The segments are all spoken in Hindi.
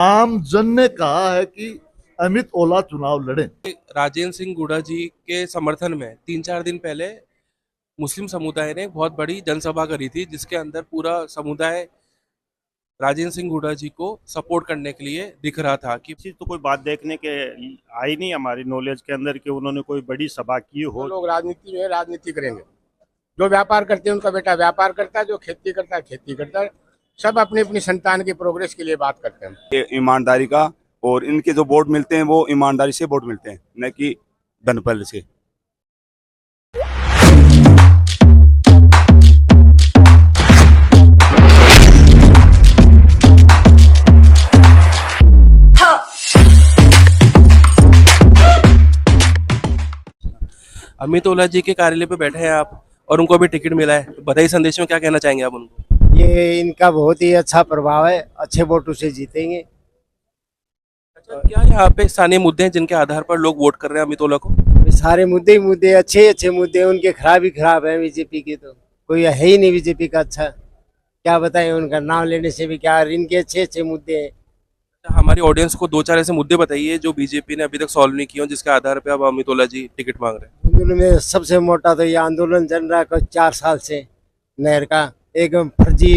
आम जन ने कहा है कि अमित ओला चुनाव लड़ें। राजेंद्र सिंह गुड़ा जी के समर्थन में 3-4 दिन पहले मुस्लिम समुदाय ने एक बहुत बड़ी जनसभा करी थी, जिसके अंदर पूरा समुदाय राजेंद्र सिंह हुड्डा जी को सपोर्ट करने के लिए दिख रहा था कि चीज तो कोई बात देखने के आई नहीं हमारी नॉलेज के अंदर कि उन्होंने कोई बड़ी सभा की हो। लोग राजनीति में राजनीति करेंगे, जो व्यापार करते हैं उनका बेटा व्यापार करता है, जो खेती करता है खेती करता है। सब अपनी अपनी संतान की प्रोग्रेस के लिए बात करते हैं। ये ईमानदारी का, और इनके जो वोट मिलते हैं वो ईमानदारी से वोट मिलते हैं, न कि धनबल से। अमित ओला जी के कार्यालय पे बैठे हैं आप और उनको अभी टिकट मिला है, तो बधाई संदेश में क्या कहना चाहेंगे आप उनको? ये इनका बहुत ही अच्छा प्रभाव है, अच्छे वोटों से जीतेंगे। अच्छा, क्या यहाँ पे स्थानीय मुद्दे हैं जिनके आधार पर लोग वोट कर रहे हैं अमित ओला को? ये सारे मुद्दे ही मुद्दे, अच्छे अच्छे मुद्दे, उनके खराब ही खराब है। बीजेपी के तो कोई है ही नहीं बीजेपी का अच्छा, क्या बताएं उनका नाम लेने से भी क्या। इनके अच्छे अच्छे मुद्दे हैं। अच्छा, हमारी ऑडियंस को 2-4 ऐसे मुद्दे बताइए जो बीजेपी ने अभी तक सॉल्व नहीं किए, जिसके आधार पर अब अमित ओला जी टिकट मांग रहे हैं। आंदोलन में सबसे मोटा तो ये आंदोलन चल रहा है 4 साल से, नहर का एक फर्जी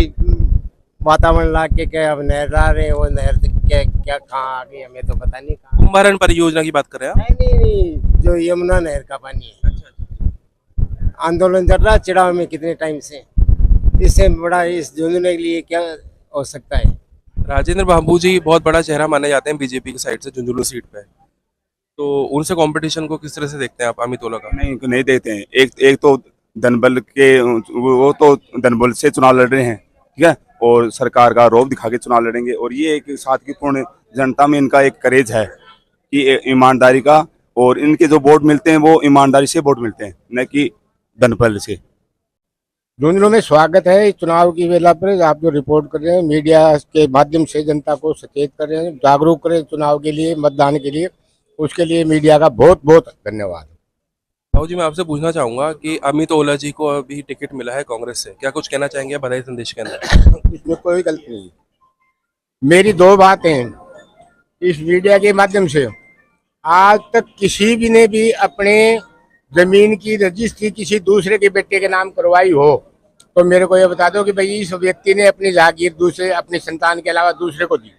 वातावरण ला के क्या अब नहर ला रहे हैं। वो नहर क्या क्या कहाँ आ गई हमें तो पता नहीं कहाँ। कुंभारण परियोजना की बात कर रहे हैं आप? नहीं, जो यमुना नहर का पानी है। आंदोलन चल रहा है चिड़ाव में कितने टाइम से, इससे बड़ा इस झुंझुनू के लिए क्या हो सकता है। राजेंद्र बाबू जी बहुत बड़ा चेहरा माने जाते हैं बीजेपी की साइड से झुंझुनू सीट पे, तो उनसे कंपटीशन को किस तरह से देखते हैं आप अमित ओला का? नहीं देते हैं। एक तो धनबल के, वो तो धनबल से चुनाव लड़ रहे हैं, ठीक है, और सरकार का रौब दिखा के चुनाव लड़ेंगे। और ये एक सादगीपूर्ण जनता में इनका एक करेज है कि ईमानदारी का, और इनके जो वोट मिलते हैं वो ईमानदारी से वोट मिलते हैं, न कि धनबल से। झुंझुनू में स्वागत है इस चुनाव की वेला पर। आप जो रिपोर्ट कर रहे हैं मीडिया के माध्यम से जनता को सचेत कर रहे हैं, जागरूक करें चुनाव के लिए, मतदान के लिए, उसके लिए मीडिया का बहुत बहुत धन्यवाद। बाबू जी, मैं आपसे पूछना चाहूंगा कि अमित ओला जी को अभी टिकट मिला है कांग्रेस से, क्या कुछ कहना चाहेंगे बधाई संदेश के अंदर? इसमें कोई गलती नहीं। मेरी 2 बातें इस मीडिया के माध्यम से, आज तक किसी भी ने भी अपने जमीन की रजिस्ट्री किसी दूसरे के बेटे के नाम करवाई हो तो मेरे को ये बता दो कि भाई इस व्यक्ति ने अपनी जागीर दूसरे अपनी संतान के अलावा दूसरे को दी।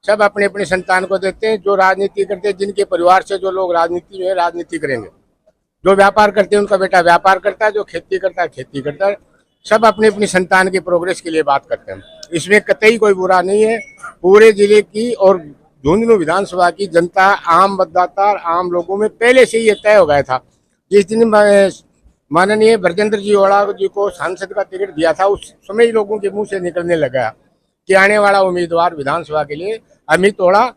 सब अपने अपने संतान को देते हैं। जो राजनीति करते हैं, जिनके परिवार से जो लोग राजनीति में राजनीति करेंगे, जो व्यापार करते हैं उनका बेटा व्यापार करता है, जो खेती करता है खेती करता है। सब अपनी अपनी संतान की प्रोग्रेस के लिए बात करते हैं। इसमें कतई कोई बुरा नहीं है। पूरे जिले की और झुंझुनू विधानसभा की जनता, आम मतदाता, आम लोगों में पहले से ये तय हो गया था। जिस दिन माननीय ब्रजेंद्र जी ओला जी को सांसद का टिकट दिया था, उस समय लोगों के मुंह से निकलने लगा कि आने वाला उम्मीदवार विधानसभा के लिए अमित ओला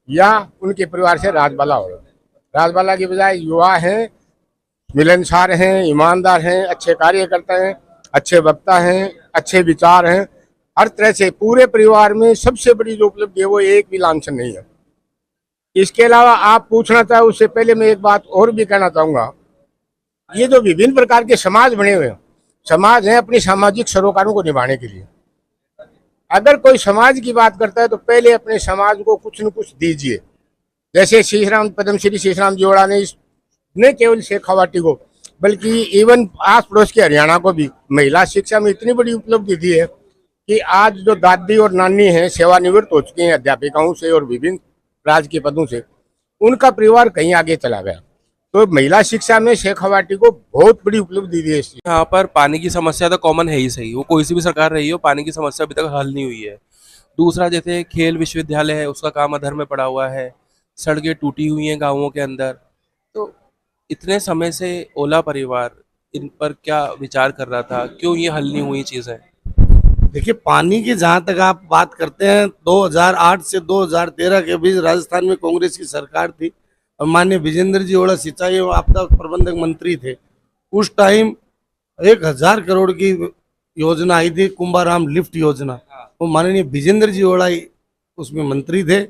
या उनके परिवार से राजबाला होगा। राजबाला की बजाय युवा हैं, मिलनसार हैं, ईमानदार हैं, अच्छे कार्य करते हैं, अच्छे वक्ता हैं, अच्छे विचार हैं। हर तरह से पूरे परिवार में सबसे बड़ी जो उपलब्धि है वो एक भी लांछन नहीं है। इसके अलावा आप पूछना चाहे उससे पहले मैं एक बात और भी कहना चाहूंगा। ये जो विभिन्न प्रकार के समाज बने हुए हैं, समाज है अपनी सामाजिक सरोकारों को निभाने के लिए। अगर कोई समाज की बात करता है तो पहले अपने समाज को कुछ न कुछ दीजिए। जैसे शीशराम, पद्मश्री शीशराम जी ओला ने न केवल शेखावाटी को बल्कि इवन आस पड़ोस के हरियाणा को भी महिला शिक्षा में इतनी बड़ी उपलब्धि दी है कि आज जो दादी और नानी हैं सेवानिवृत्त हो चुकी हैं अध्यापिकाओं से और विभिन्न राजकीय पदों से, उनका परिवार कहीं आगे चला गया। तो महिला शिक्षा में शेखावाटी को बहुत बड़ी उपलब्धि दी है। यहाँ पर पानी की समस्या तो कॉमन है ही सही, वो कोई सी भी सरकार रही हो, पानी की समस्या अभी तक हल नहीं हुई है। दूसरा, जैसे खेल विश्वविद्यालय है उसका काम अधर में पड़ा हुआ है, सड़कें टूटी हुई हैं गाँवों के अंदर। तो इतने समय से ओला परिवार इन पर क्या विचार कर रहा था, क्यों ये हल नहीं हुई चीज़ें? देखिए, पानी की जहाँ तक आप बात करते हैं, 2008 से 2013 के बीच राजस्थान में कांग्रेस की सरकार थी और माननीय विजेंद्र जी ओला सिंचाई एवं आपदा प्रबंधक मंत्री थे। उस टाइम 1000 करोड़ की योजना आई थी, कुंभाराम लिफ्ट योजना। वो माननीय विजेंद्र जी ओला उसमें मंत्री थे।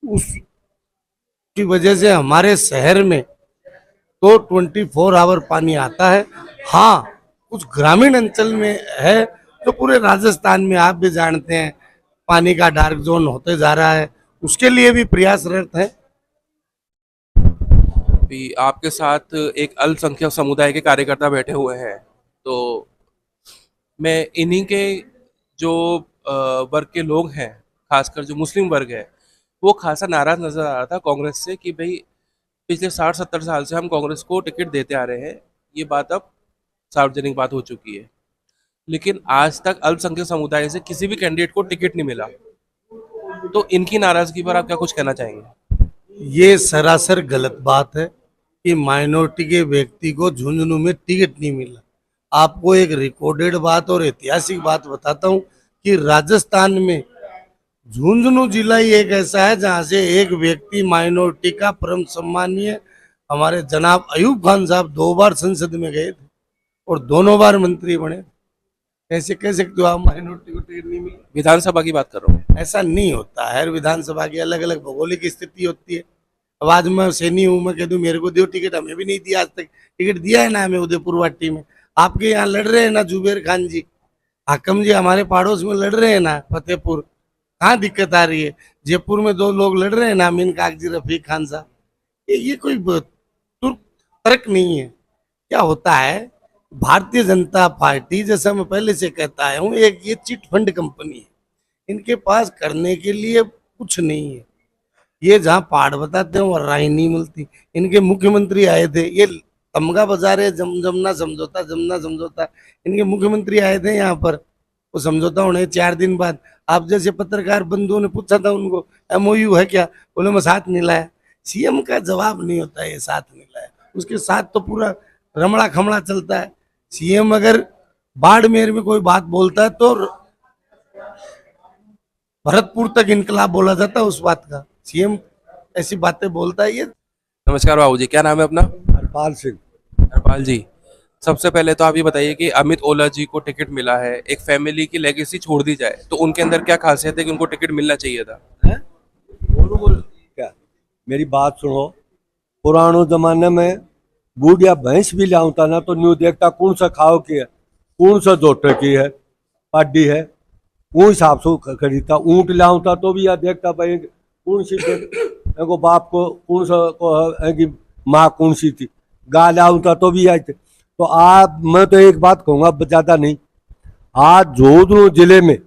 उसकी वजह से हमारे शहर में तो 24 आवर पानी आता है। हाँ, कुछ ग्रामीण अंचल में है, तो पूरे राजस्थान में आप भी जानते हैं पानी का डार्क जोन होते जा रहा है उसके लिए भी प्रयासरत है। भी आपके साथ एक अल्पसंख्यक समुदाय के कार्यकर्ता बैठे हुए हैं, तो मैं इन्हीं के जो वर्ग के लोग हैं, खासकर जो मुस्लिम वर्ग है, वो खासा नाराज नजर आ रहा था कांग्रेस से कि भाई पिछले 60-70 साल से हम कांग्रेस को टिकट देते आ रहे हैं, ये बात अब सार्वजनिक बात हो चुकी है। लेकिन आज तक अल्पसंख्यक समुदाय से किसी भी कैंडिडेट को टिकट नहीं मिला, तो इनकी नाराजगी पर आप क्या कुछ कहना चाहेंगे? ये सरासर गलत बात है कि माइनॉरिटी के व्यक्ति को झुंझुनू में टिकट नहीं मिला। आपको एक रिकॉर्डेड बात और ऐतिहासिक बात बताता हूँ कि राजस्थान में झुंझुनू जिला ही एक ऐसा है जहाँ से एक व्यक्ति माइनॉरिटी का परम सम्मानीय हमारे जनाब अयूब खान साहब 2 बार संसद में गए थे और दोनों बार मंत्री बने। कैसे कह सकते हो आप माइनॉरिटी को टिकट नहीं मिला? विधानसभा की बात कर रहा हूँ। ऐसा नहीं होता है, हर विधानसभा की अलग अलग भौगोलिक स्थिति होती है। अब आज मैं सैनी हूँ, मैं कह दूं मेरे को दो टिकट, हमें भी नहीं दिया आज तक। टिकट दिया है ना हमें उदयपुर वाटी में। आपके यहाँ लड़ रहे हैं ना जुबेर खान जी, हाकम जी हमारे पड़ोस में लड़ रहे हैं ना फतेहपुर, कहाँ दिक्कत आ रही है? जयपुर में 2 लोग लड़ रहे हैं ना, अमीन कागजी रफीक खान साहब। ये कोई तर्क नहीं है। क्या होता है, भारतीय जनता पार्टी जैसा मैं पहले से कहता आया हूँ, एक ये चिट फंड कंपनी है। इनके पास करने के लिए कुछ नहीं है। ये जहाँ पहाड़ बताते हैं वहाँ राय नहीं मिलती। इनके मुख्यमंत्री आए थे, ये तमगा बाजार है, जमना समझौता, जमना समझौता। इनके मुख्यमंत्री आए थे यहाँ पर, वो समझौता होने 4 दिन बाद आप जैसे पत्रकार बंधुओं ने पूछा था उनको MOU है क्या, बोले मैं साथ नहीं लाया। CM का जवाब नहीं होता है साथ नहीं लाया, उसके साथ तो पूरा रमड़ा खमड़ा चलता है। CM अगर बाड़मेर में कोई बात बोलता है तो भरतपुर तक इनकलाब बोला जाता है उस बात का। CM ऐसी बातें बोलता है ये। नमस्कार बाबू जी, क्या नाम है अपना? हरपाल सिंह। हरपाल जी, सबसे पहले तो आप ये बताइए कि अमित ओला जी को टिकट मिला है, एक फैमिली की लेगेसी छोड़ दी जाए तो उनके अंदर क्या खासियत है कि उनको टिकट मिलना चाहिए था? क्या मेरी बात सुनो, पुराने जमाने में बूढ़िया भैंस भी लाऊता ना तो न्यू देखता कौन सा खाओ की है, कौन सा जोटे की है, पाडी है, वो हिसाब से खरीदता। ऊँट लाऊता तो भी यह देखता भाई कौन सी को बाप को कौन सा को माँ कौन सी थी। गाय लाऊता तो भी आई। तो आप, मैं तो एक बात कहूँगा, ज्यादा नहीं, आज जोधपुर जिले में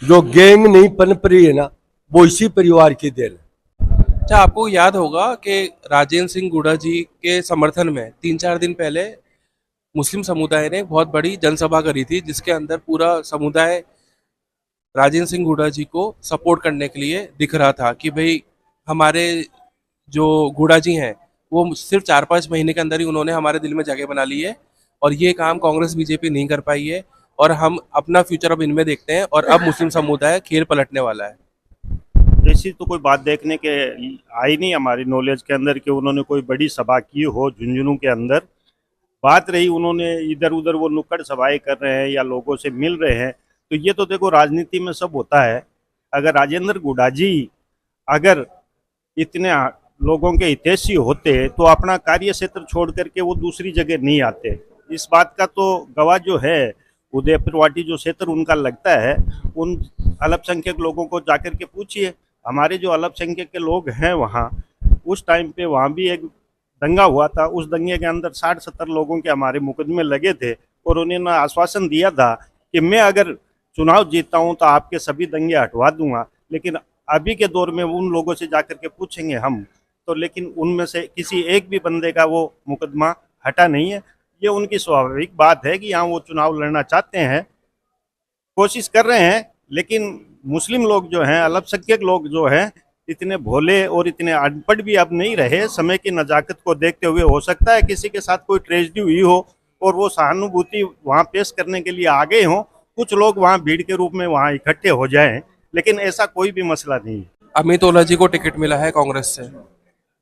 जो गैंग नहीं पनप रही है ना, वो इसी परिवार की देन है। अच्छा, आपको याद होगा कि राजेंद्र सिंह गुड़ा जी के समर्थन में 3-4 दिन पहले मुस्लिम समुदाय ने एक बहुत बड़ी जनसभा करी थी, जिसके अंदर पूरा समुदाय राजेंद्र सिंह गुड़ा जी को सपोर्ट करने के लिए दिख रहा था कि भाई हमारे जो गुड़ा जी हैं वो सिर्फ 4-5 महीने के अंदर ही उन्होंने हमारे दिल में जगह बना ली है और ये काम कांग्रेस बीजेपी नहीं कर पाई है और हम अपना फ्यूचर अब इनमें देखते हैं और अब मुस्लिम समुदाय खेल पलटने वाला है। ऐसी तो कोई बात देखने के आई नहीं हमारी नॉलेज के अंदर कि उन्होंने कोई बड़ी सभा की हो झुंझुनू के अंदर। बात रही उन्होंने इधर उधर वो नुक्कड़ सभाएं कर रहे हैं या लोगों से मिल रहे हैं, तो ये तो देखो राजनीति में सब होता है। अगर राजेंद्र गुड़ा जी अगर इतने लोगों के हितैषी होते तो अपना कार्य क्षेत्र छोड़ करके वो दूसरी जगह नहीं आते। इस बात का तो गवाह जो है उदयपुर वाटी जो क्षेत्र उनका लगता है, उन अल्पसंख्यक लोगों को जाकर के पूछिए। हमारे जो अल्पसंख्यक के लोग हैं वहाँ, उस टाइम पे वहाँ भी एक दंगा हुआ था। उस दंगे के अंदर 60-70 लोगों के हमारे मुकदमे लगे थे और उन्होंने आश्वासन दिया था कि मैं अगर चुनाव जीतता हूँ तो आपके सभी दंगे हटवा दूंगा। लेकिन अभी के दौर में उन लोगों से जाकर के पूछेंगे हम तो, लेकिन उनमें से किसी एक भी बंदे का वो मुकदमा हटा नहीं है। ये उनकी स्वाभाविक बात है कि यहाँ वो चुनाव लड़ना चाहते हैं, कोशिश कर रहे हैं। लेकिन मुस्लिम लोग जो हैं, अल्पसंख्यक लोग जो हैं, इतने भोले और इतने अनपढ़ भी अब नहीं रहे। समय की नजाकत को देखते हुए हो सकता है किसी के साथ कोई ट्रेजेडी हुई हो और वो सहानुभूति वहाँ पेश करने के लिए आ गए हों, कुछ लोग वहाँ भीड़ के रूप में वहाँ इकट्ठे हो जाएं, लेकिन ऐसा कोई भी मसला नहीं है। अमित ओला जी को टिकट मिला है कांग्रेस से।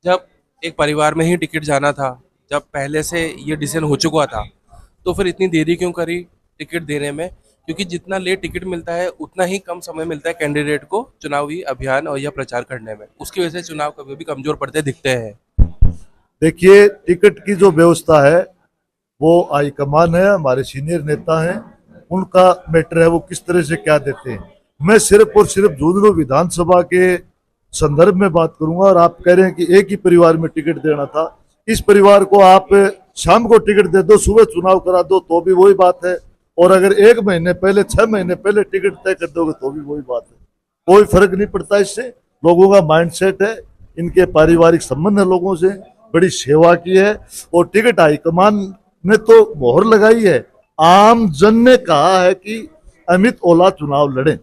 जब एक परिवार में ही टिकट जाना था, जब पहले से ये डिसीजन हो चुका था, तो फिर इतनी देरी क्यों करी टिकट देने में? क्योंकि जितना लेट टिकट मिलता है उतना ही कम समय मिलता है कैंडिडेट को चुनावी अभियान और या प्रचार करने में। उसकी वजह से चुनाव कभी भी कमजोर पड़ते दिखते हैं। देखिए, टिकट की जो व्यवस्था है वो हाईकमान है, हमारे सीनियर नेता हैं, उनका मैटर है वो किस तरह से क्या देते हैं। मैं सिर्फ और सिर्फ झुंझुनू विधानसभा के संदर्भ में बात करूंगा। और आप कह रहे हैं कि एक ही परिवार में टिकट देना था, इस परिवार को आप शाम को टिकट दे दो, सुबह चुनाव करा दो तो भी वही बात है, और अगर 1 महीने पहले 6 महीने पहले टिकट तय कर दोगे तो भी वही बात है। कोई फर्क नहीं पड़ता इससे। लोगों का माइंडसेट है, इनके पारिवारिक संबंध है लोगों से, बड़ी सेवा की है, और टिकट हाईकमान ने तो मोहर लगाई है। आम जन ने कहा है कि अमित ओला चुनाव लड़ें।